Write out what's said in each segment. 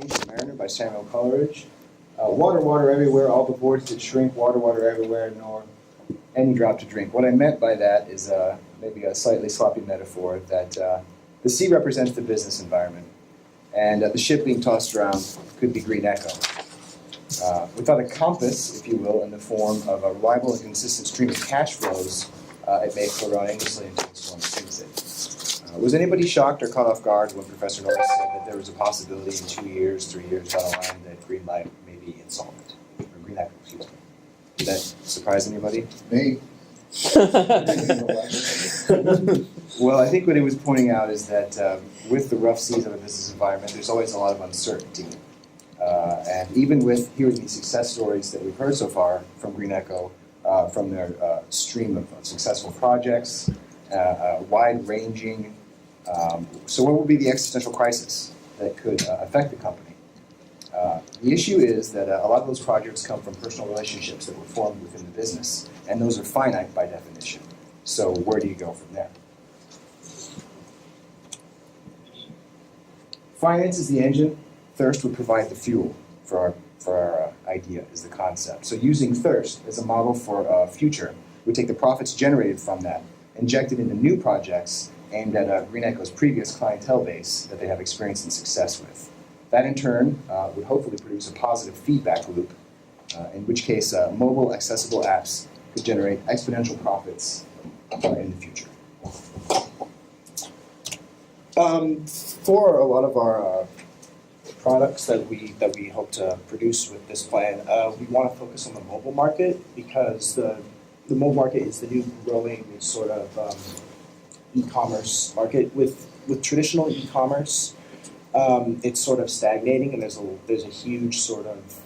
The Mariner by Samuel Coleridge. Water, water everywhere, all the boards did shrink, water, water everywhere, nor any drop to drink. What I meant by that is maybe a slightly sloppy metaphor that the sea represents the business environment, and the ship being tossed around could be GreenEcho. Without a compass, if you will, in the form of a reliable and consistent stream of cash flows, it may float on aimlessly until the storm sinks it. Was anybody shocked or caught off guard when Professor Norris said that there was a possibility in 2 years, 3 years down the line that Greenlight may be insolvent? Or GreenEcho, excuse me. Did that surprise anybody? Me. Well, I think what he was pointing out is that with the rough seas of a business environment, there's always a lot of uncertainty. And even with hearing these success stories that we've heard so far from GreenEcho, from their stream of successful projects, wide-ranging. So what would be the existential crisis that could affect the company? The issue is that a lot of those projects come from personal relationships that were formed within the business, and those are finite by definition. So where do you go from there? Finance is the engine. Thirst would provide the fuel for our idea, is the concept. So using thirst as a model for a future would take the profits generated from that, inject it into new projects aimed at GreenEcho's previous clientele base that they have experience and success with. That in turn would hopefully produce a positive feedback loop, in which case mobile accessible apps could generate exponential profits in the future. For a lot of our products that we hope to produce with this plan, we want to focus on the mobile market because the mobile market is the new growing sort of e-commerce market. With traditional e-commerce, it's sort of stagnating, and there's a huge sort of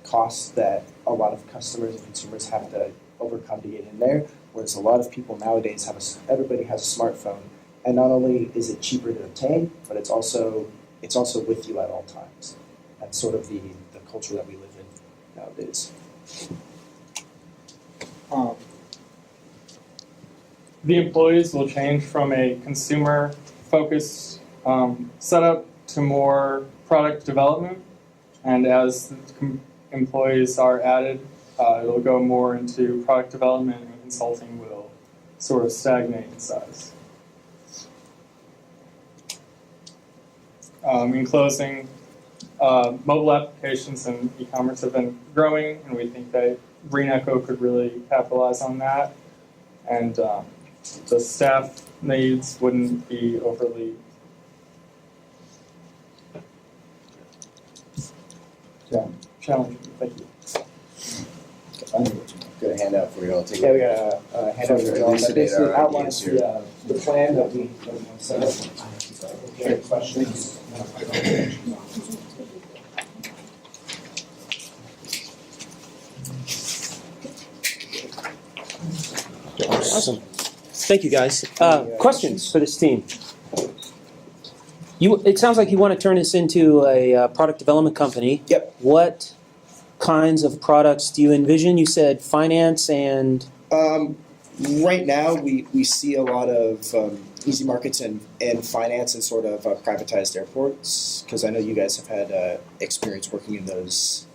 cost that a lot of customers and consumers have to overcome to get in there. Whereas a lot of people nowadays everybody has a smartphone, and not only is it cheaper to obtain, but it's also with you at all times. That's sort of the culture that we live in nowadays. The employees will change from a consumer-focused setup to more product development, and as employees are added, it'll go more into product development, and consulting will sort of stagnate in size. In closing, mobile applications and e-commerce have been growing, and we think that GreenEcho could really capitalize on that. And the staff needs wouldn't be overly challenging. Thank you. Got a handout for you all. Take Yeah, we got a handout for you all that basically outlines here. the plan that we set up. Okay, questions? Awesome. Thank you, guys. Questions for this team? It sounds like you want to turn this into a product development company. Yep. What kinds of products do you envision? You said finance and... Right now, we see a lot of easy markets and finance and sort of privatized airports, because I know you guys have had experience working in those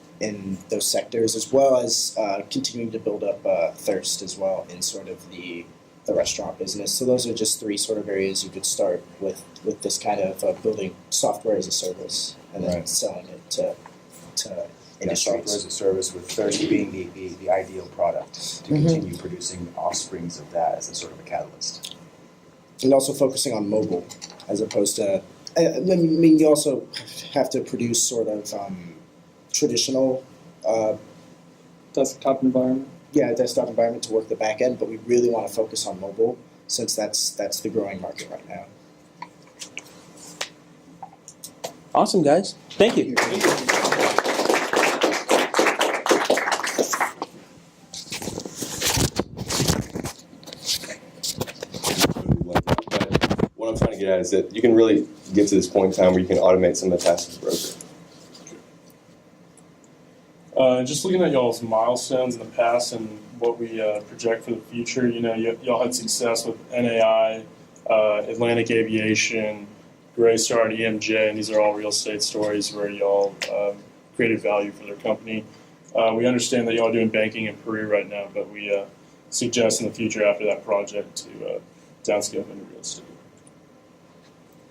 sectors, as well as continuing to build up thirst as well in sort of the restaurant business. So those are just three sort of areas you could start with this kind of building software as a service and then selling it to industries. Software as a service, with thirst being the ideal product to continue producing offsprings of that as a sort of a catalyst. And also focusing on mobile as opposed to, I mean, you also have to produce sort of traditional Desktop environment. Desktop environment to work the back end, but we really want to focus on mobile since that's the growing market right now. Awesome, guys. Thank you. What I'm trying to get at is that you can really get to this point in time where you can automate some of the tasks of the broker. Just looking at y'all's milestones in the past and what we project for the future, y'all had success with NAI, Atlantic Aviation, Graystar and EMJ, and these are all real estate stories where y'all created value for their company. We understand that y'all are doing banking in Peru right now, but we suggest in the future after that project to downscale into real estate.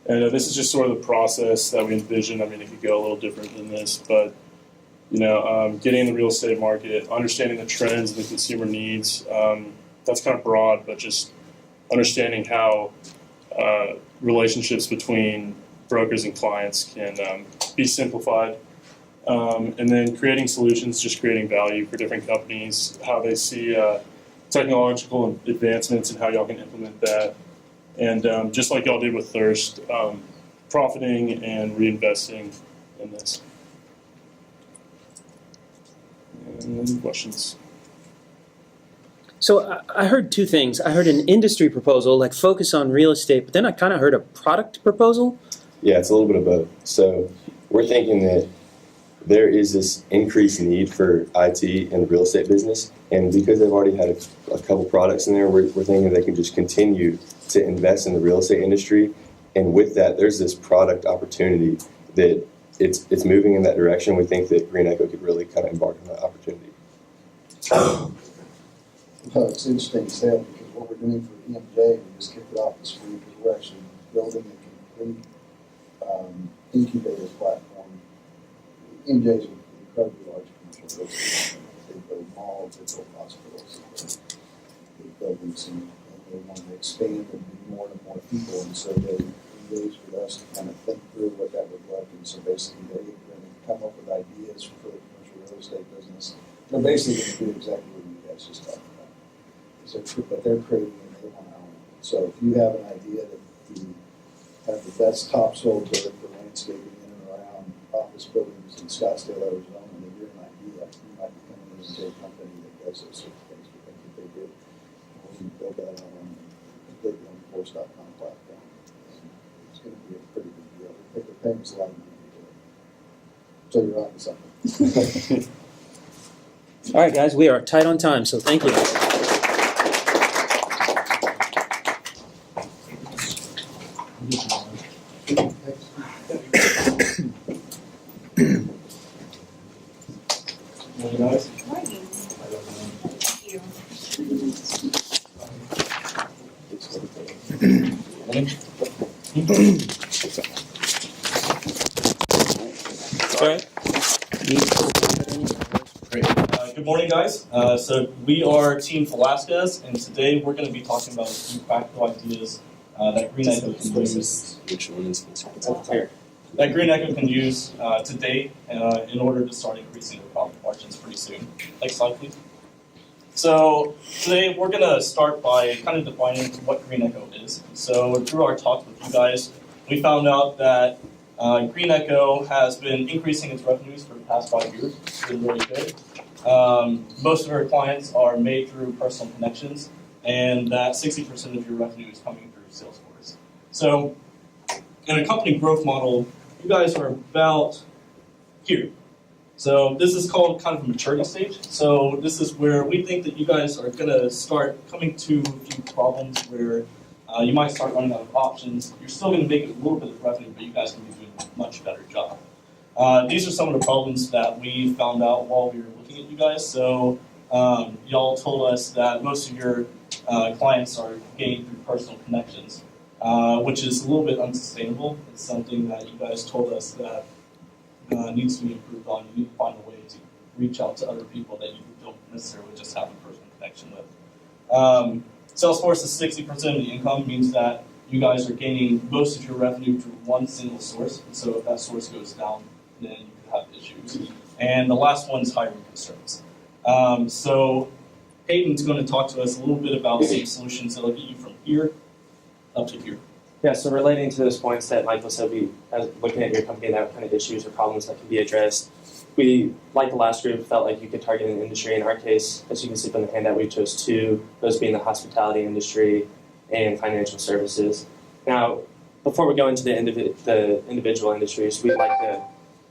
And this is just sort of the process that we envision. I mean, it could go a little different than this, but getting in the real estate market, understanding the trends and the consumer needs, that's kind of broad, but just understanding how relationships between brokers and clients can be simplified. And then creating solutions, just creating value for different companies, how they see technological advancements and how y'all can implement that. And just like y'all did with Thirst, profiting and reinvesting in this. And any questions? So I heard two things. I heard an industry proposal, like focus on real estate, but then I kind of heard a product proposal. Yeah, it's a little bit of both. So we're thinking that there is this increased need for IT in the real estate business, and because they've already had a couple products in there, we're thinking they can just continue to invest in the real estate industry, and with that, there's this product opportunity that it's moving in that direction. We think that GreenEcho could really kind of embark on that opportunity. Well, it's interesting you say that because what we're doing for EMJ, we just kicked it off this week, is we're actually building a complete incubator platform. EMJ is an incredibly large commercial real estate company. They build malls, they build hospitals, they build buildings, and they want to expand and be more and more people, and so they engage with us to kind of think through what that would look, and so basically they're going to come up with ideas for the commercial real estate business. They're basically going to do exactly what you guys just talked about. But they're creating and they want to own it. So if you have an idea that you have the best topsoil dirt for landscaping in and around office buildings in Scottsdale, Arizona, and you're an idea, you might become an EMJ company that does those sort of things. We think that they do. We can build that out on completely on the force.com platform. And it's going to be a pretty big deal. I think they're paying us a lot of money to do it. So you're on to something. All right, guys, we are tight on time, so thank you. Morning. Thank you. Sorry. Great. Good morning, guys. So we are Team Velasquez, and today we're going to be talking about a few practical ideas that GreenEcho can use. Which one is this? Here. That GreenEcho can use today in order to start increasing their profit margins pretty soon. Next slide, please. So today we're going to start by kind of defining what GreenEcho is. So through our talks with you guys, we found out that GreenEcho has been increasing its revenues for the past 5 years. It's been really good. Most of our clients are made through personal connections, and that 60% of your revenue is coming through Salesforce. So in a company growth model, you guys are about here. So this is called kind of a maturity stage. So this is where we think that you guys are going to start coming to a few problems where you might start running out of options. You're still going to make a little bit of revenue, but you guys can be doing a much better job. These are some of the problems that we found out while we were looking at you guys. So y'all told us that most of your clients are gained through personal connections, which is a little bit unsustainable. It's something that you guys told us that needs to be improved on. You need to find a way to reach out to other people that you don't necessarily just have a personal connection with. Salesforce is 60% of the income, means that you guys are gaining most of your revenue through one single source. And so if that source goes down, then you could have issues. And the last one is hiring concerns. So Peyton's going to talk to us a little bit about some solutions that will get you from here up to here. Yeah, so relating to those points that Michael said, as looking at your company, that kind of issues or problems that can be addressed. We, like the last group, felt like you could target an industry. In our case, as you can see from the handout, we chose two, those being the hospitality industry and financial services. Now, before we go into the individual industries, we'd like to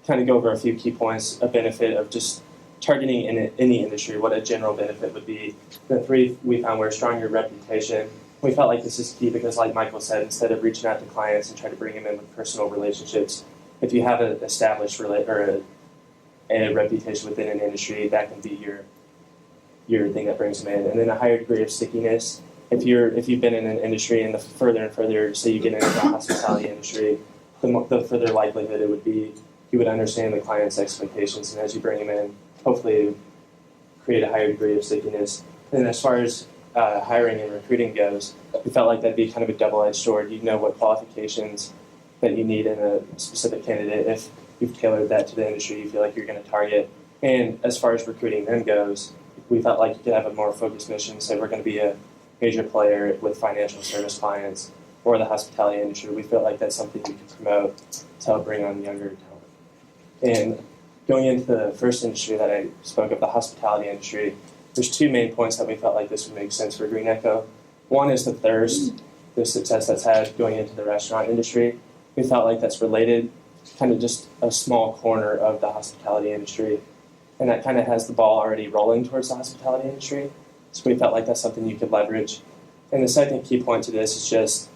kind of go over a few key points, a benefit of just targeting in any industry, what a general benefit would be. The three we found were stronger reputation, We felt like this is key because, like Michael said, instead of reaching out to clients and try to bring them in with personal relationships, if you have an established a reputation within an industry, that can be your thing that brings them in. And then a higher degree of stickiness. If you've been in an industry and the further and further, say you get into the hospitality industry, the further likelihood it would be you would understand the client's expectations, and as you bring them in, hopefully create a higher degree of stickiness. And as far as hiring and recruiting goes, we felt like that'd be kind of a double-edged sword. You know what qualifications that you need in a specific candidate if you've tailored that to the industry you feel like you're going to target. And as far as recruiting them goes, we felt like you could have a more focused mission. Say we're going to be a major player with financial service clients or the hospitality industry. We felt like that's something we could promote to help bring on younger talent. And going into the first industry that I spoke of, the hospitality industry, there's two main points that we felt like this would make sense for GreenEcho. One is the thirst, the success that's had going into the restaurant industry. We felt like that's related, kind of just a small corner of the hospitality industry. And that kind of has the ball already rolling towards the hospitality industry. So we felt like that's something you could leverage. And the second key point to this is just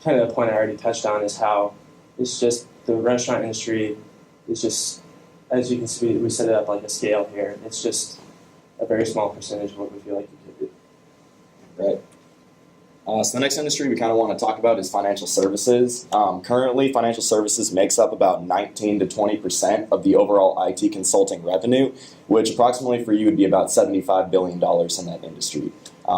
kind of the point I already touched on, is how it's just the restaurant industry is just, as you can see, we set it up like a scale here. It's just a very small percentage of what we feel like you could do. Right. So the next industry we kind of want to talk about is financial services. Currently, financial services makes up about 19 to 20% of the overall IT consulting revenue, which approximately for you would be about $75 billion in that industry.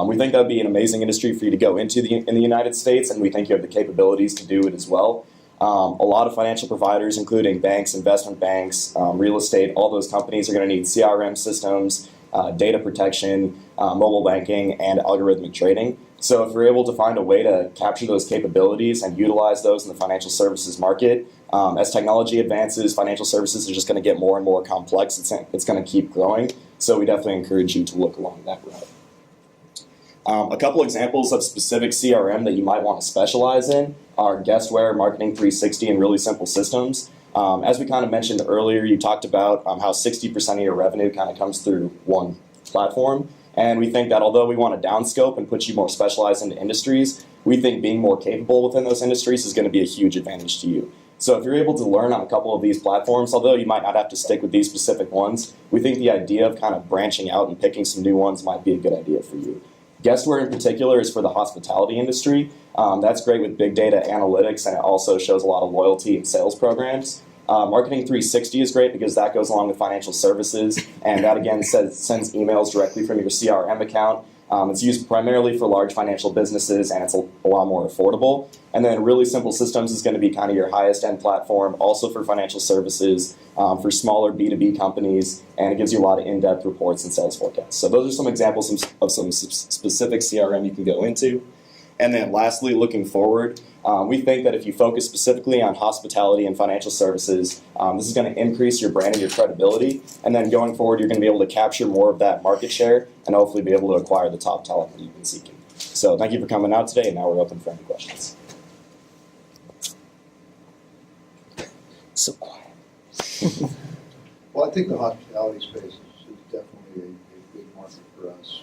We think that would be an amazing industry for you to go into in the United States, and we think you have the capabilities to do it as well. A lot of financial providers, including banks, investment banks, real estate, all those companies are going to need CRM systems, data protection, mobile banking, and algorithmic trading. So if you're able to find a way to capture those capabilities and utilize those in the financial services market, as technology advances, financial services are just going to get more and more complex. It's going to keep growing. So we definitely encourage you to look along that route. A couple examples of specific CRM that you might want to specialize in are Guestware, Marketing 360, and Really Simple Systems. As we kind of mentioned earlier, you talked about how 60% of your revenue kind of comes through one platform. And we think that although we want to downscope and put you more specialized into industries, we think being more capable within those industries is going to be a huge advantage to you. So if you're able to learn on a couple of these platforms, although you might not have to stick with these specific ones, we think the idea of kind of branching out and picking some new ones might be a good idea for you. Guestware in particular is for the hospitality industry. That's great with big data analytics, and it also shows a lot of loyalty and sales programs. Marketing 360 is great because that goes along with financial services, and that again sends emails directly from your CRM account. It's used primarily for large financial businesses, and it's a lot more affordable. And then Really Simple Systems is going to be kind of your highest end platform, also for financial services, for smaller B2B companies, and it gives you a lot of in-depth reports and sales forecasts. So those are some examples of some specific CRM you can go into. And then lastly, looking forward, we think that if you focus specifically on hospitality and financial services, this is going to increase your brand and your credibility. And then going forward, you're going to be able to capture more of that market share and hopefully be able to acquire the top talent that you've been seeking. So thank you for coming out today, and now we're open for any questions. So quiet. Well, I think the hospitality space is definitely a big market for us.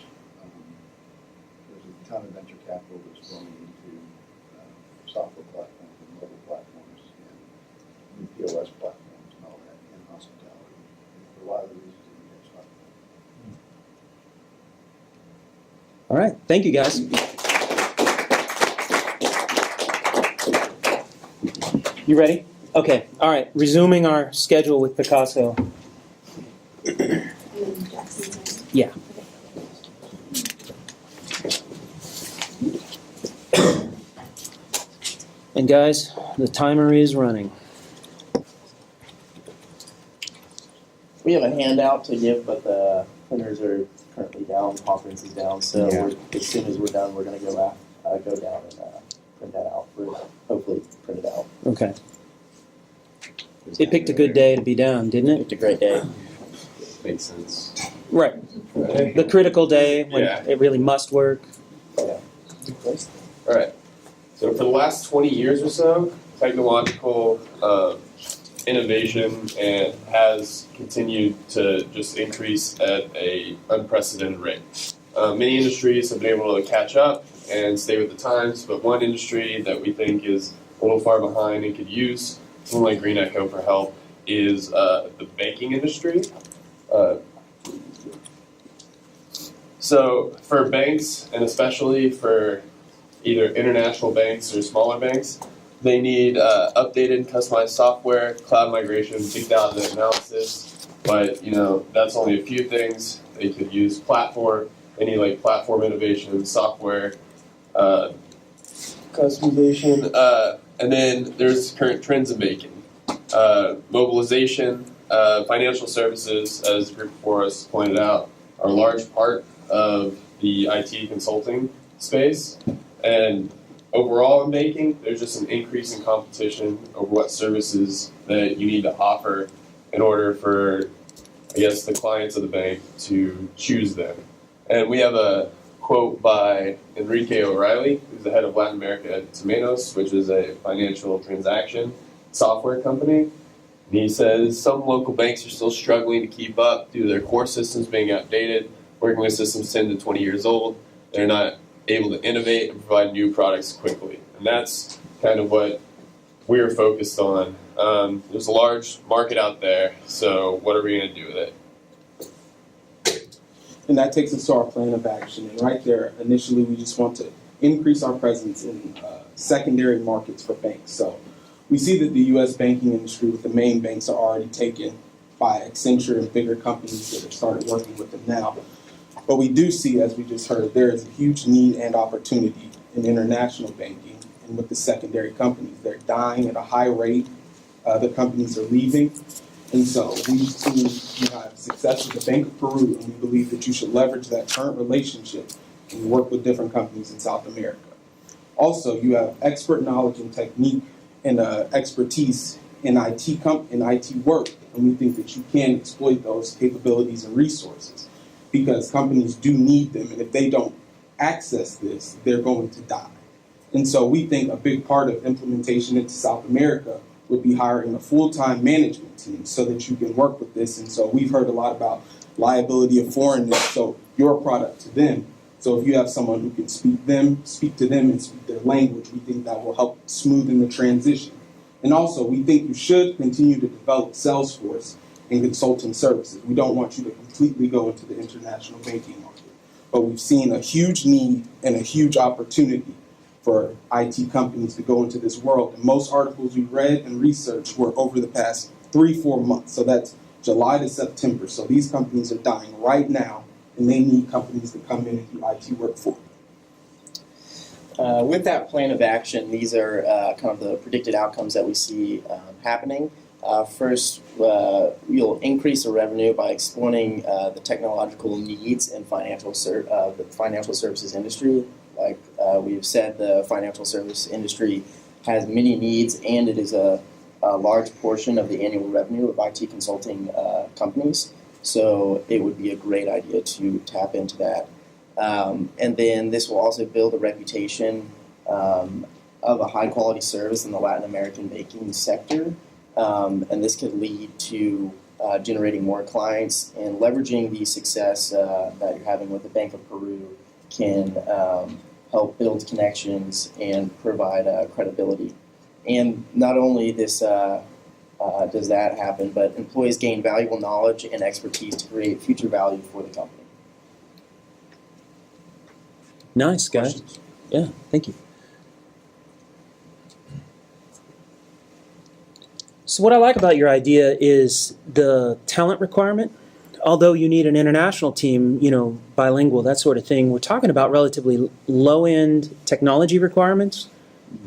There's a ton of venture capital that's going into software platforms and mobile platforms and new POS platforms and all that in hospitality. And for a lot of the reasons that you guys talked about. All right. Thank you, guys. You ready? Okay. All right. Resuming our schedule with Picasso. Yeah. And guys, the timer is running. We have a handout to give, but the printers are currently down, conference is down, so as soon as we're done, we're going to go down and print that out, hopefully print it out. Okay. It picked a good day to be down, didn't it? It's a great day. Makes sense. Right. The critical day when it really must work. Yeah. All right. So for the last 20 years or so, technological innovation has continued to just increase at a unprecedented rate. Many industries have been able to catch up and stay with the times, but one industry that we think is a little far behind and could use someone like GreenEcho for help is the banking industry. So for banks, and especially for either international banks or smaller banks, they need updated, customized software, cloud migration, big data analysis. But that's only a few things. They could use platform, any like platform innovation, software, customization, and then there's current trends in banking, mobilization, financial services, as the group before us pointed out, are a large part of the IT consulting space. And overall in banking, there's just an increase in competition over what services that you need to offer in order for, I guess, the clients of the bank to choose them. And we have a quote by Enrique O'Reilly, who's the head of Latin America at Temenos, which is a financial transaction software company. And he says, some local banks are still struggling to keep up due to their core systems being outdated, working with systems 10 to 20 years old. They're not able to innovate and provide new products quickly. And that's kind of what we're focused on. There's a large market out there, so what are we going to do with it? And that takes us to our plan of action. And right there, initially, we just want to increase our presence in secondary markets for banks. So we see that the U.S. banking industry with the main banks are already taken by Accenture and bigger companies that have started working with them now. But we do see, as we just heard, there is a huge need and opportunity in international banking and with the secondary companies. They're dying at a high rate. The companies are leaving. And so we've seen you have success with the Bank of Peru, and we believe that you should leverage that current relationship and work with different companies in South America. Also, you have expert knowledge and technique and expertise in IT work, and we think that you can exploit those capabilities and resources because companies do need them, and if they don't access this, they're going to die. And so we think a big part of implementation into South America would be hiring a full-time management team so that you can work with this. And so we've heard a lot about liability of foreignness, so your product to them. So if you have someone who can speak to them and speak their language, we think that will help smoothen the transition. And also, we think you should continue to develop Salesforce and consulting services. We don't want you to completely go into the international banking market. But we've seen a huge need and a huge opportunity for IT companies to go into this world. And most articles we read and researched were over the past 3-4 months. So that's July to September. So these companies are dying right now, and they need companies to come in and do IT work for them. With that plan of action, these are kind of the predicted outcomes that we see happening. First, you'll increase the revenue by exploiting the technological needs in the financial services industry. Like we've said, the financial service industry has many needs, and it is a large portion of the annual revenue of IT consulting companies. So it would be a great idea to tap into that. And then this will also build a reputation of a high-quality service in the Latin American banking sector. And this could lead to generating more clients, and leveraging the success that you're having with the Bank of Peru can help build connections and provide credibility. And not only does that happen, but employees gain valuable knowledge and expertise to create future value for the company. Nice, guys. Questions? Yeah, thank you. So what I like about your idea is the talent requirement. Although you need an international team, bilingual, that sort of thing, we're talking about relatively low-end technology requirements.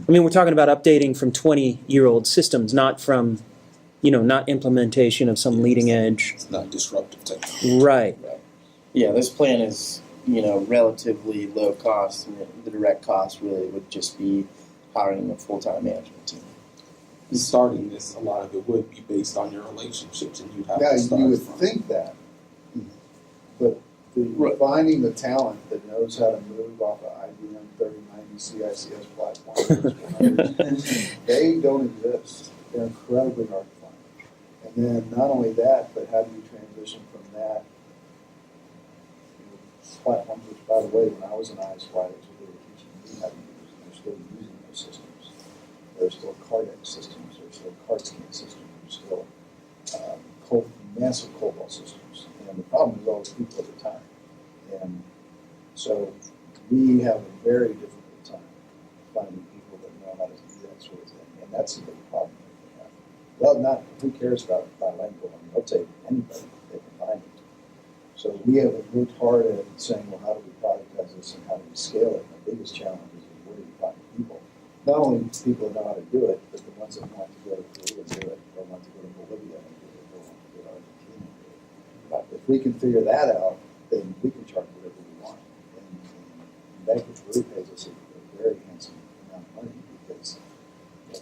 I mean, we're talking about updating from 20-year-old systems, not from, not implementation of some leading edge. It's not disruptive technology. Right. Yeah, this plan is, relatively low cost. And the direct cost really would just be hiring a full-time management team. Starting this, a lot of it would be based on your relationships, and you'd have Yeah, to start you would from. think that. But finding the talent that knows how to move off of IBM 3090 CICS platforms, they don't exist. They're incredibly hard to find. And then not only that, but how do you transition from that? Platforms, which by the way, when I was in ISY, that's what they were teaching we haven't used, and they're still using those systems. There's still Cardex systems, there's still CardScan systems, there's still massive COBOL systems. And the problem is always people at a time. And so we have a very difficult time finding people that know how to do that sort of thing. And that's a big problem that we have. Well, not, who cares about bilingual? I mean, I'll take anybody that can find it. So we have worked hard at saying, well, how do we productize this and how do we scale it? And the biggest challenge is where do you find people? Not only people that know how to do it, but the ones that want to go to Peru and do it, or want to go to Bolivia and do it, or want to go to Argentina and do it. But if we can figure that out, then we can charge whatever we want. And Bank of Peru pays us a very handsome amount of money because,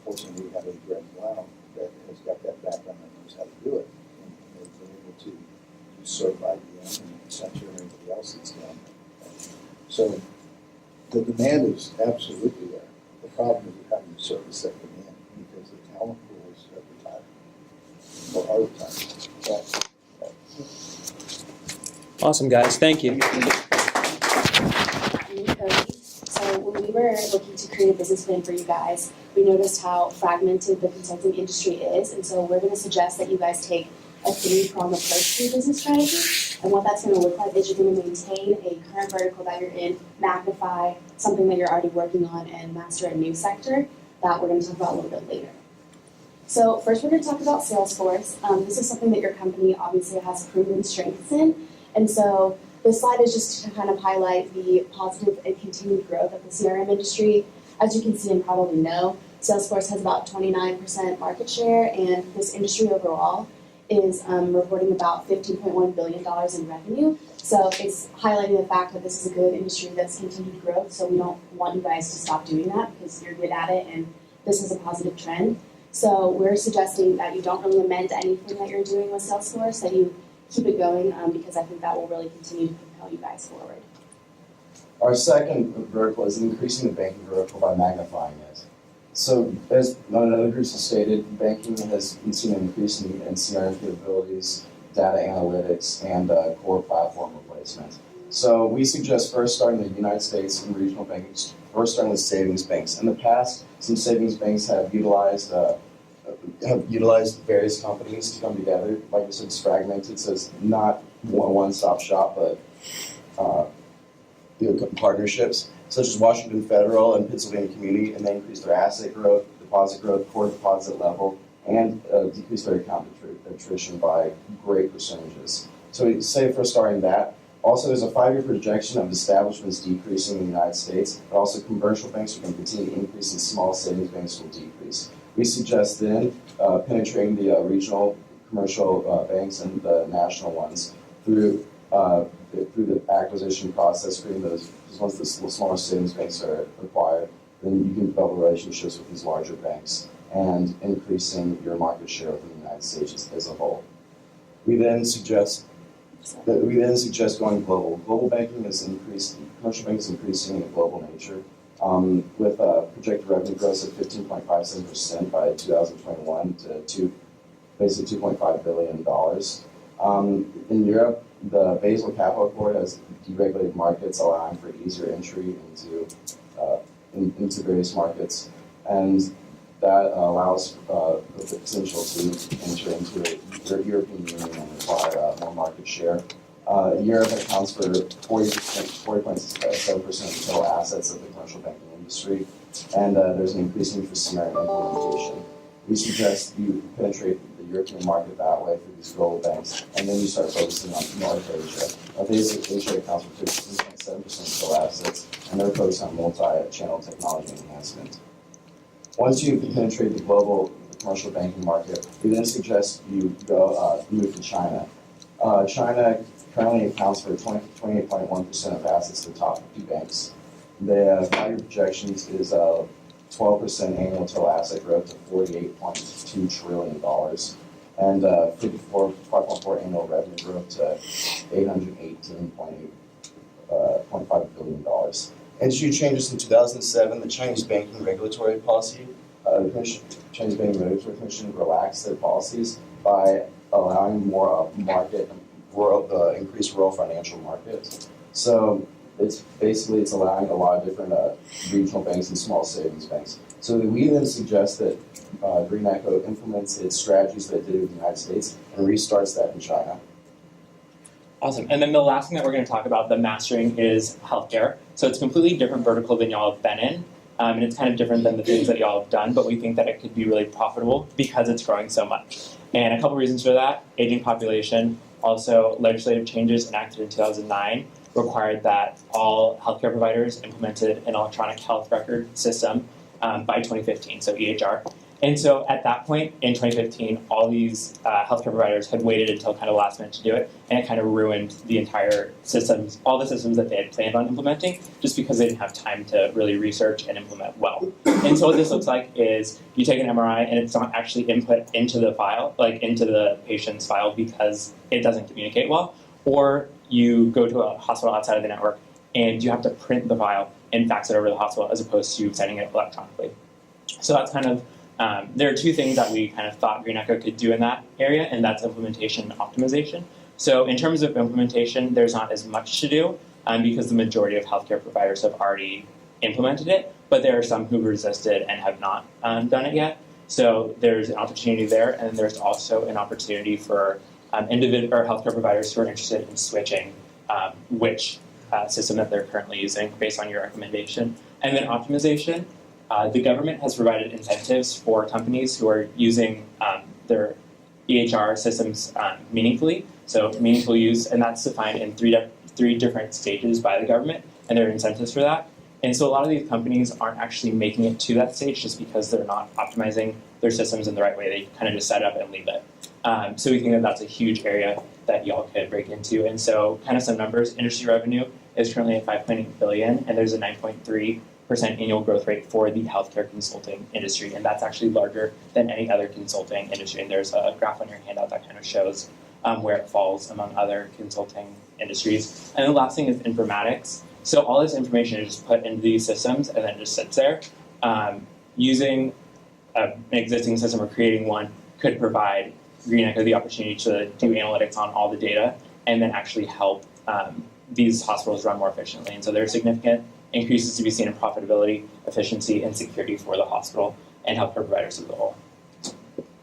fortunately, we have a Greg Blau that has got that background and knows how to do it. And they've been able to serve IBM and Accenture and everybody else that's down there. So the demand is absolutely there. The problem is how do you service that demand because the talent pools have retired or are retired. Awesome, guys. Thank you. So when we were looking to create a business plan for you guys, we noticed how fragmented the consulting industry is, and so we're going to suggest that you guys take a three-pronged approach to your business strategy. And what that's going to look like is you're going to maintain a current vertical that you're in, magnify something that you're already working on, and master a new sector that we're going to talk about a little bit later. So first we're going to talk about Salesforce. This is something that your company obviously has proven strengths in. And so this slide is just to kind of highlight the positive and continued growth of the CRM industry. As you can see and probably know, Salesforce has about 29% market share, and this industry overall is reporting about $15.1 billion in revenue. So it's highlighting the fact that this is a good industry that's continued growth. So we don't want you guys to stop doing that because you're good at it and this is a positive trend. So we're suggesting that you don't really amend anything that you're doing with Salesforce, that you keep it going because I think that will really continue to propel you guys forward. Our second vertical is increasing the banking vertical by magnifying it. So, as other groups have stated, banking has seen an increase in CRM capabilities, data analytics, and core platform replacement. So, we suggest first starting in the United States and regional banks, first starting with savings banks. In the past, some savings banks have utilized various companies to come together. Like I said, it's fragmented, so it's not one-stop shop, but partnerships, such as Washington Federal and Pennsylvania Community, and they increase their asset growth, deposit growth, core deposit level, and decrease their account attrition by great percentages. So we say for starting that. Also, there's a 5-year projection of establishments decreasing in the United States, but also commercial banks are going to continue to increase and small savings banks will decrease. We suggest then penetrating the regional commercial banks and the national ones through the acquisition process, creating those, once the smaller savings banks are acquired, then you can develop relationships with these larger banks and increasing your market share within the United States as a whole. We then suggest going global. Global banking has increased, commercial banking is increasing in a global nature, with projected revenue growth of 15.57% by 2021 to basically $2.5 billion. In Europe, the Basel Capital Accord has deregulated markets, allowing for easier entry into various markets, and that allows the potential to enter into the European Union and acquire more market share. Europe accounts for 40.7% of the total assets of the commercial banking industry, and there's an increasing need for CRM implementation. We suggest you penetrate the European market that way through these global banks, and then you start focusing on North Asia. North Asia accounts for 15.7% of total assets, and they're focused on multi-channel technology enhancement. Once you penetrate the global commercial banking market, we then suggest you go move to China. China currently accounts for 28.1% of assets of the top 50 banks. The 5-year projections is 12% annual total asset growth to $48.2 trillion, and 5.4 annual revenue growth to $818.5 billion. Industry changes in 2007, the Chinese Banking Regulatory Policy, Chinese Banking Regulatory Commission relaxed their policies by allowing more increased rural financial markets. So it's allowing a lot of different regional banks and small savings banks. So we then suggest that GreenEcho implements its strategies that it did in the United States and restarts that in China. Awesome. And then the last thing that we're going to talk about, the mastering, is healthcare. So it's a completely different vertical than y'all have been in. And it's kind of different than the things that y'all have done, but we think that it could be really profitable because it's growing so much. And a couple reasons for that: aging population, also legislative changes enacted in 2009 required that all healthcare providers implemented an electronic health record system by 2015, so EHR. And so at that point in 2015, all these healthcare providers had waited until kind of last minute to do it, and it kind of ruined the entire systems, all the systems that they had planned on implementing, just because they didn't have time to really research and implement well. And so what this looks like is you take an MRI and it's not actually input into the file, like into the patient's file, because it doesn't communicate well, or you go to a hospital outside of the network and you have to print the file and fax it over to the hospital as opposed to sending it electronically. So that's kind of there are two things that we kind of thought GreenEcho could do in that area, and that's implementation and optimization. So in terms of implementation, there's not as much to do because the majority of healthcare providers have already implemented it, but there are some who resisted and have not done it yet. So there's an opportunity there, and there's also an opportunity for individual or healthcare providers who are interested in switching which system that they're currently using based on your recommendation. And then optimization. The government has provided incentives for companies who are using their EHR systems meaningfully, so meaningful use, and that's defined in three different stages by the government, and there are incentives for that. And so a lot of these companies aren't actually making it to that stage just because they're not optimizing their systems in the right way. They kind of just set up and leave it. So we think that that's a huge area that y'all could break into. And so kind of some numbers: industry revenue is currently at $5.8 billion, and there's a 9.3% annual growth rate for the healthcare consulting industry, and that's actually larger than any other consulting industry. And there's a graph on your handout that kind of shows where it falls among other consulting industries. And the last thing is informatics. So all this information is just put into these systems and then it just sits there. Using an existing system or creating one could provide GreenEcho the opportunity to do analytics on all the data and then actually help these hospitals run more efficiently. And so there are significant increases to be seen in profitability, efficiency, and security for the hospital and healthcare providers as a whole.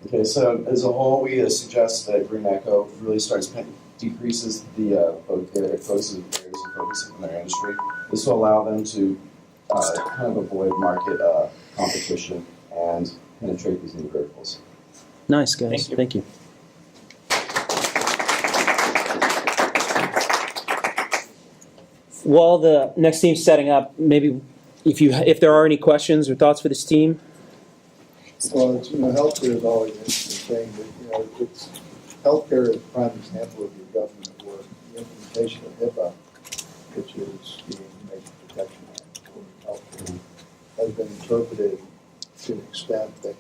Okay, so as a whole, we suggest that GreenEcho really decreases the focuses areas of focus in their industry. This will allow them to kind of avoid market competition and penetrate these new verticals. Nice, guys. Thank you. While the next team's setting up, maybe if there are any questions or thoughts for this team. Well, it's, healthcare is always an interesting thing, but it's healthcare is a prime example of your government work. The implementation of HIPAA, which is the Information Protection Act for healthcare, has been interpreted to an extent that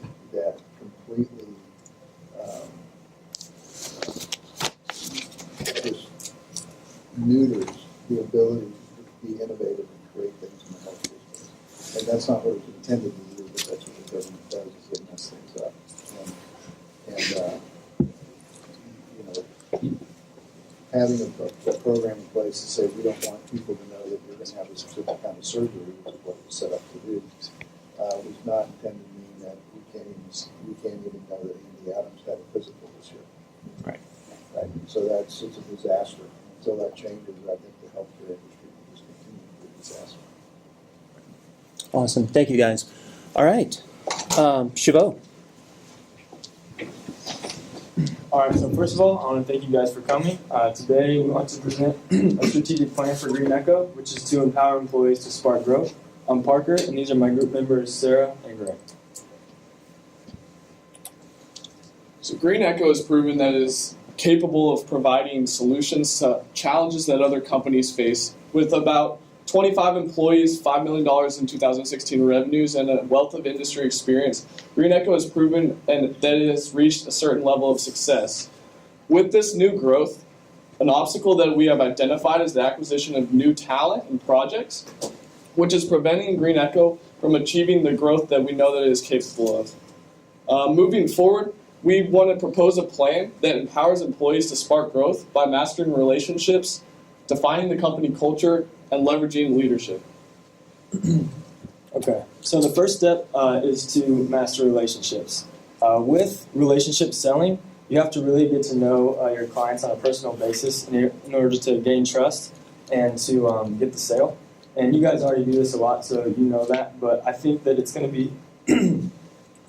completely just neuters the ability to be innovative and create things in the healthcare space. And that's not what it's intended to do, but that's what the government does, is it messes things up. Having a program in place to say we don't want people to know that you're going to have a specific kind of surgery, which is what it's set up to do, was not intended to mean that we can't even know that Andy Adams had a physical this year. Right. Right. So it's a disaster. Until that changes, I think the healthcare industry will just continue to be a disaster. Awesome. Thank you, guys. All right. Chabot. All right, so first of all, I want to thank you guys for coming. Today, we want to present a strategic plan for GreenEcho, which is to empower employees to spark growth. I'm Parker, and these are my group members, Sarah and Greg. So GreenEcho has proven that it is capable of providing solutions to challenges that other companies face. With about 25 employees, $5 million in 2016 revenues, and a wealth of industry experience, GreenEcho has proven that it has reached a certain level of success. With this new growth, an obstacle that we have identified is the acquisition of new talent and projects, which is preventing GreenEcho from achieving the growth that we know that it is capable of. Moving forward, we want to propose a plan that empowers employees to spark growth by mastering relationships defining the company culture, and leveraging leadership. Okay, so the first step is to master relationships. With relationship selling, you have to really get to know your clients on a personal basis in order to gain trust and to get the sale. And you guys already do this a lot, so you know that. But I think that it's going to be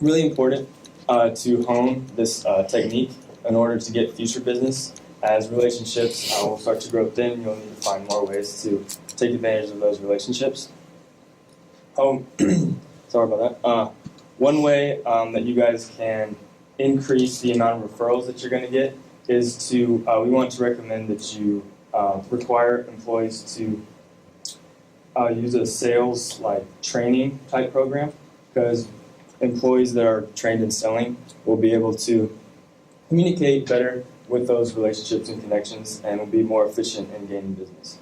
really important to hone this technique in order to get future business. As relationships will start to grow thin, you'll need to find more ways to take advantage of those relationships. Sorry about that. One way that you guys can increase the amount of referrals that you're going to get is to, we want to recommend that you require employees to use a sales training type program, because employees that are trained in selling will be able to communicate better with those relationships and connections and will be more efficient in gaining business.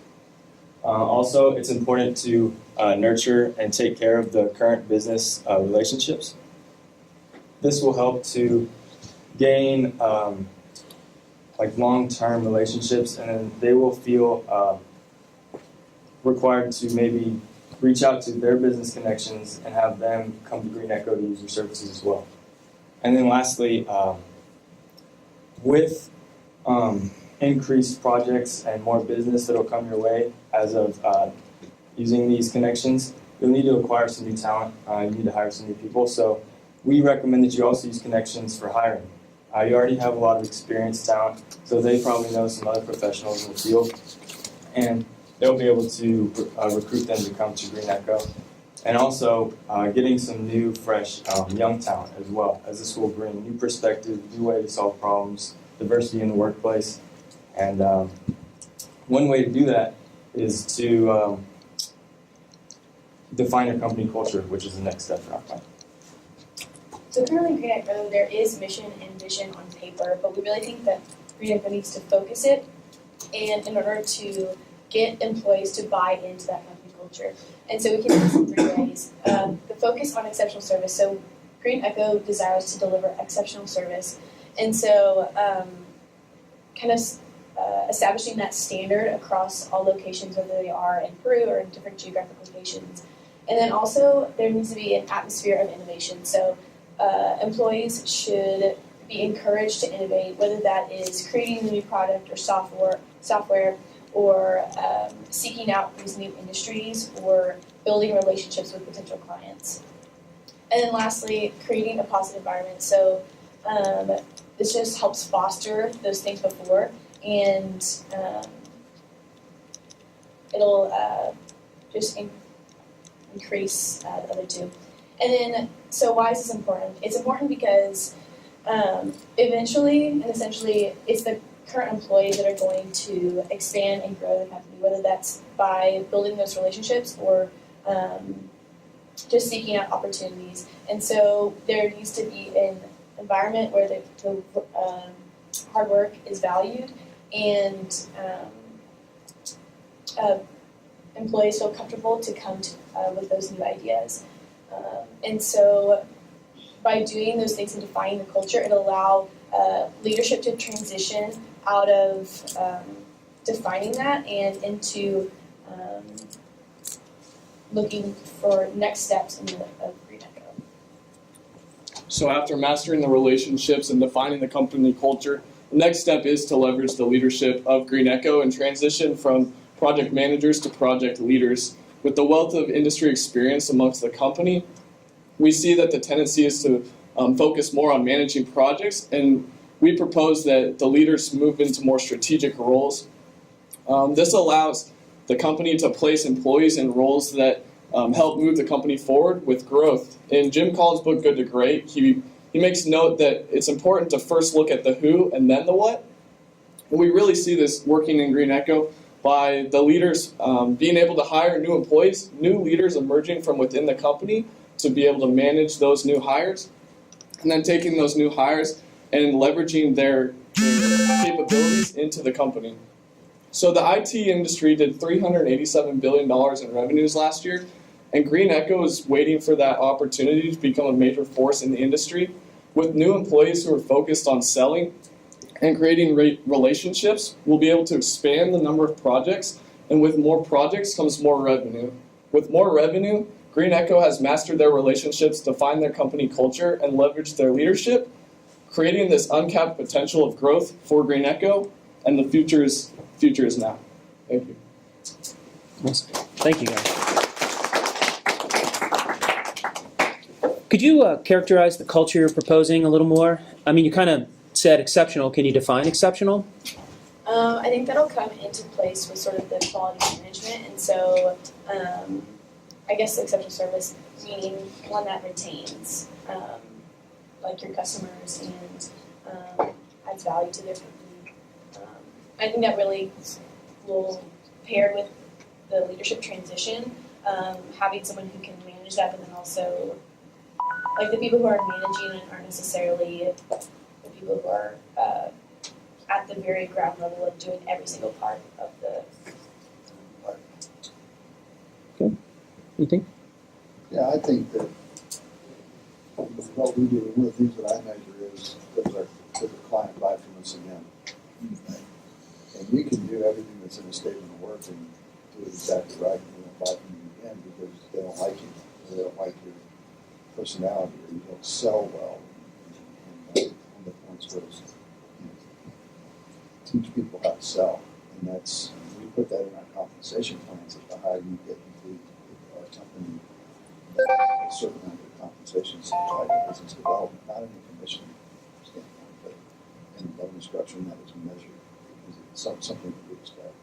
Also, it's important to nurture and take care of the current business relationships. This will help to gain long-term relationships, and then they will feel required to maybe reach out to their business connections and have them come to GreenEcho to use your services as well. And then lastly, with increased projects and more business that will come your way as of using these connections, you'll need to acquire some new talent. You need to hire some new people. So we recommend that you also use connections for hiring. You already have a lot of experienced talent, so they probably know some other professionals in the field, and they'll be able to recruit them to come to GreenEcho. And also getting some new, fresh, young talent as well, as this will bring new perspective, new way to solve problems, diversity in the workplace. And one way to do that is to define your company culture, which is the next step for our plan. So currently GreenEcho, there is mission and vision on paper, but we really think that GreenEcho needs to focus it, and in order to get employees to buy into that company culture. And so we can do this in 3 ways. The focus on exceptional service. So GreenEcho desires to deliver exceptional service, and so establishing that standard across all locations, whether they are in Peru or in different geographic locations. And then also there needs to be an atmosphere of innovation. So employees should be encouraged to innovate, whether that is creating a new product or software, or seeking out these new industries, or building relationships with potential clients. And then lastly, creating a positive environment. So this just helps foster those things before, and it'll just increase the other two. And then, so why is this important? It's important because eventually and essentially it's the current employees that are going to expand and grow the company, whether that's by building those relationships or just seeking out opportunities. And so there needs to be an environment where the hard work is valued, and employees feel comfortable to come with those new ideas. And so by doing those things and defining the culture, it'll allow leadership to transition out of defining that and into looking for next steps in of GreenEcho. So after mastering the relationships and defining the company culture, the next step is to leverage the leadership of GreenEcho and transition from project managers to project leaders. With the wealth of industry experience amongst the company, we see that the tendency is to focus more on managing projects, and we propose that the leaders move into more strategic roles. This allows the company to place employees in roles that help move the company forward with growth. In Jim Collins' book, Good to Great, he makes note that it's important to first look at the who and then the what. And we really see this working in GreenEcho by the leaders being able to hire new employees, new leaders emerging from within the company to be able to manage those new hires, and then taking those new hires and leveraging their capabilities into the company. So the IT industry did $387 billion in revenues last year, and GreenEcho is waiting for that opportunity to become a major force in the industry with new employees who are focused on selling and creating relationships, we'll be able to expand the number of projects, and with more projects comes more revenue. With more revenue, GreenEcho has mastered their relationships, defined their company culture, and leveraged their leadership, creating this uncapped potential of growth for GreenEcho, and the future is now. Thank you. Thank you, guys. Could you characterize the culture you're proposing a little more? I mean, you kind of said exceptional. Can you define exceptional? I think that'll come into place with sort of the quality management, and so I guess exceptional service meaning one that retains like your customers and adds value to their company. I think that really will pair with the leadership transition, having someone who can manage that, but then also like the people who are managing it aren't necessarily the people who are at the very ground level of doing every single part of the work. Okay. You think? Yeah, I think that what we do, one of the things that I measure is does the client buy from us again? Right? And we can do everything that's in the statement of work and do it exactly right, and we don't buy from you again because they don't like you, or they don't like your personality, or you don't sell well. And one of the points was teach people how to sell, and that's we put that in our compensation plans. At the higher you get into our company, a certain amount of compensation is tied to business development, not in a commission standpoint, but in the bonus structure, and that is measured because it's something that we expect.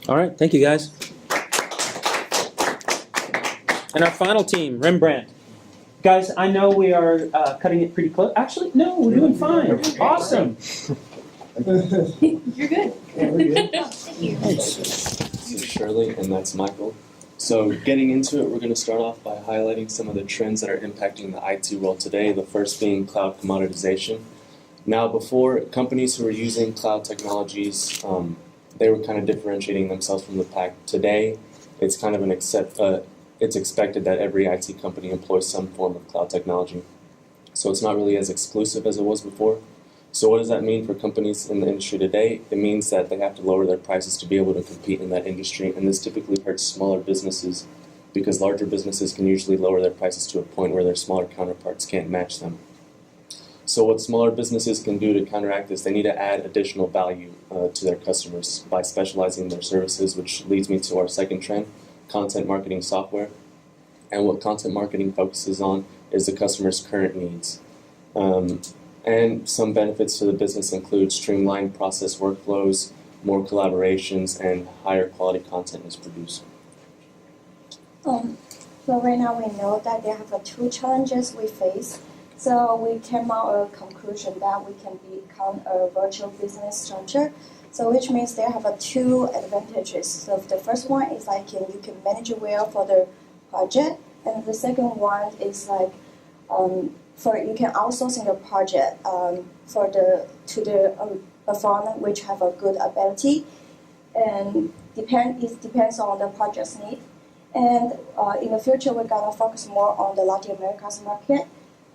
All right. Thank you, guys. And our final team, Rembrandt. Guys, I know we are cutting it pretty close. Actually, no, we're doing fine. Awesome. You're good. Thank you. This is Shirley, and that's Michael. So getting into it, we're going to start off by highlighting some of the trends that are impacting the IT world today, the first being cloud commoditization. Now, before, companies who were using cloud technologies, they were kind of differentiating themselves from the pack. Today, it's kind of it's expected that every IT company employs some form of cloud technology. So it's not really as exclusive as it was before. So what does that mean for companies in the industry today? It means that they have to lower their prices to be able to compete in that industry, and this typically hurts smaller businesses because larger businesses can usually lower their prices to a point where their smaller counterparts can't match them. So what smaller businesses can do to counteract this, they need to add additional value to their customers by specializing in their services, which leads me to our second trend, content marketing software. And what content marketing focuses on is the customer's current needs. And some benefits to the business include streamlined process workflows, more collaborations, and higher quality content is produced. So right now we know that there have two challenges we face. So we came out a conclusion that we can become a virtual business structure. So which means they have two advantages. So the first one is like you can manage well for the project, and the second one is like for you can outsourcing the project to the firm which have a good ability, and it depends on the project's need. And in the future we're gonna focus more on the Latin America's market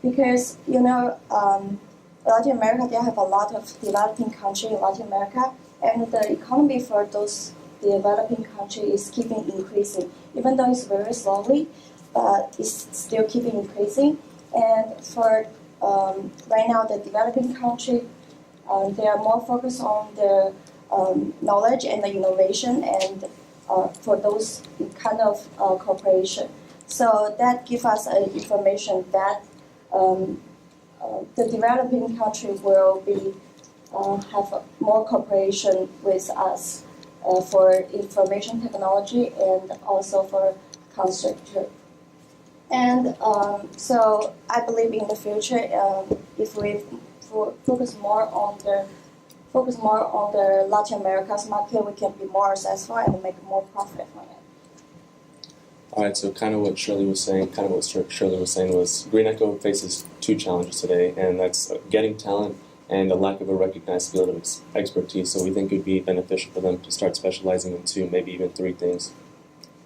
because Latin America they have a lot of developing countries in Latin America, and the economy for those developing countries is keeping increasing, even though it's very slowly, but it's still keeping increasing. And for right now, the developing country, they are more focused on the knowledge and the innovation, and for those kind of cooperation. So that gives us information that the developing country will be have more cooperation with us for information technology and also for construction. And so I believe in the future, if we focus more on the Latin America's market, we can be more successful and make more profit from it. All right, so kind of what Shirley was saying was GreenEcho faces two challenges today, and that's getting talent and a lack of a recognized field of expertise. So we think it would be beneficial for them to start specializing in two, maybe even three things,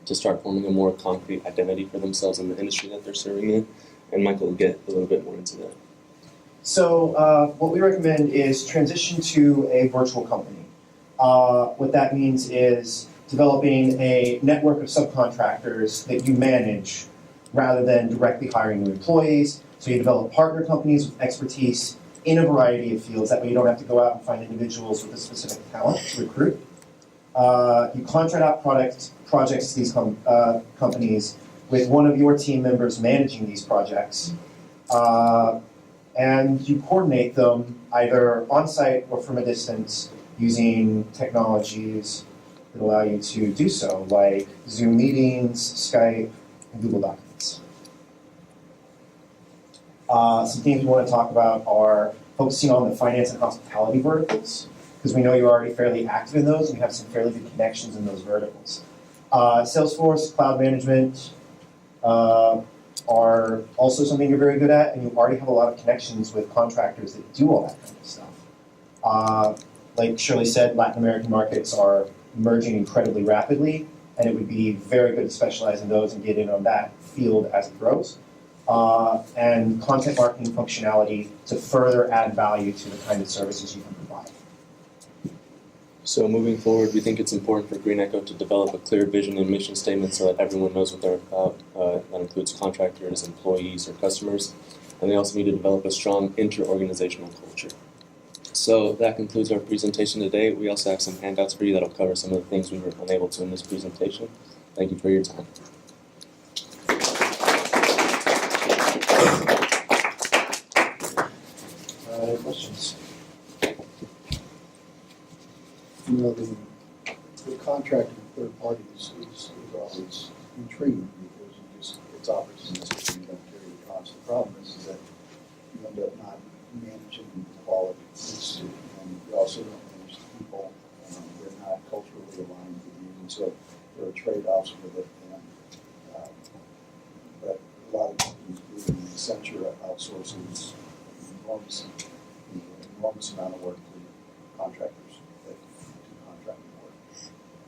to start forming a more concrete identity for themselves in the industry that they're serving in. And Michael will get a little bit more into that. So what we recommend is transition to a virtual company. What that means is developing a network of subcontractors that you manage rather than directly hiring new employees. So you develop partner companies with expertise in a variety of fields. That way you don't have to go out and find individuals with a specific talent to recruit. You contract out projects to these companies with one of your team members managing these projects. And you coordinate them either on-site or from a distance using technologies that allow you to do so, like Zoom meetings, Skype, and Google Documents. Some things we want to talk about are focusing on the finance and hospitality verticals, because we know you're already fairly active in those and you have some fairly good connections in those verticals. Salesforce, cloud management are also something you're very good at, and you already have a lot of connections with contractors that do all that kind of stuff. Like Shirley said, Latin American markets are emerging incredibly rapidly, and it would be very good to specialize in those and get in on that field as it grows. And content marketing functionality to further add value to the kind of services you can provide. So moving forward, we think it's important for GreenEcho to develop a clear vision and mission statement so that everyone knows what they're about. That includes contractors, employees, or customers. And they also need to develop a strong inter-organizational culture. So that concludes our presentation today. We also have some handouts for you that'll cover some of the things we were unable to in this presentation. Thank you for your time. Any questions? You know, the contracting with third parties is always intriguing because it's opportunistic and you don't carry the cost. The problem is that you end up not managing the quality. And you also don't manage the people. They're not culturally aligned with you. And so there are trade-offs with it. And, but a lot of companies do, and Accenture outsources an enormous amount of work to contractors.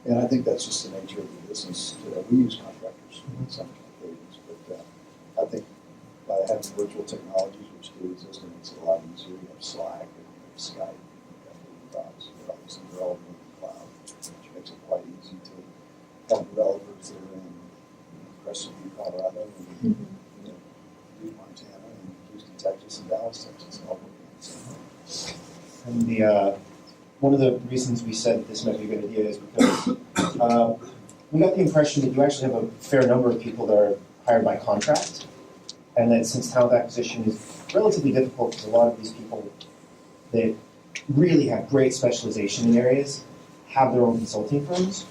And I think that's just the nature of the business. We use contractors in some occasions, but I think by having virtual technologies, which do exist, it makes it a lot easier. You have Slack, and you have Skype, and you have Google Docs, and all these things are all in the cloud, which makes it quite easy to have developers that are in Crescent View, Colorado, and Butte, Montana, and Houston, Texas, and Dallas, Texas, all working on the same thing. And one of the reasons we said that this might be a good idea is because we got the impression that you actually have a fair number of people that are hired by contract, and that since talent acquisition is relatively difficult because a lot of these people that really have great specialization in areas have their own consulting firms,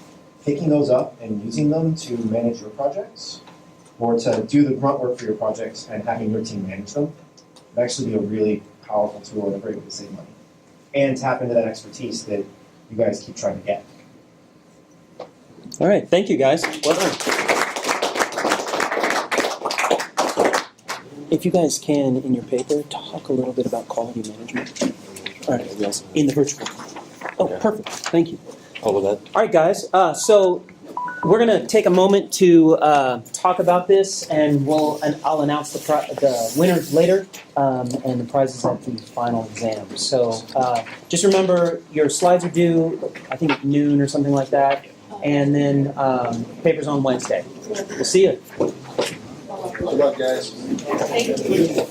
picking those up and using them to manage your projects or to do the grunt work for your projects and having your team manage them would actually be a really powerful tool and a great way to save money. And tap into that expertise that you guys keep trying to get. All right, thank you guys. Well done. If you guys can, in your paper, talk a little bit about quality management. All right, in the virtual. Oh, perfect. Thank you. All of that. All right, guys. So we're going to take a moment to talk about this, and I'll announce the winners later and the prizes at the final exam. So just remember, your slides are due, I think at noon or something like that, and then papers on Wednesday. We'll see you. Good luck, guys. Thank you.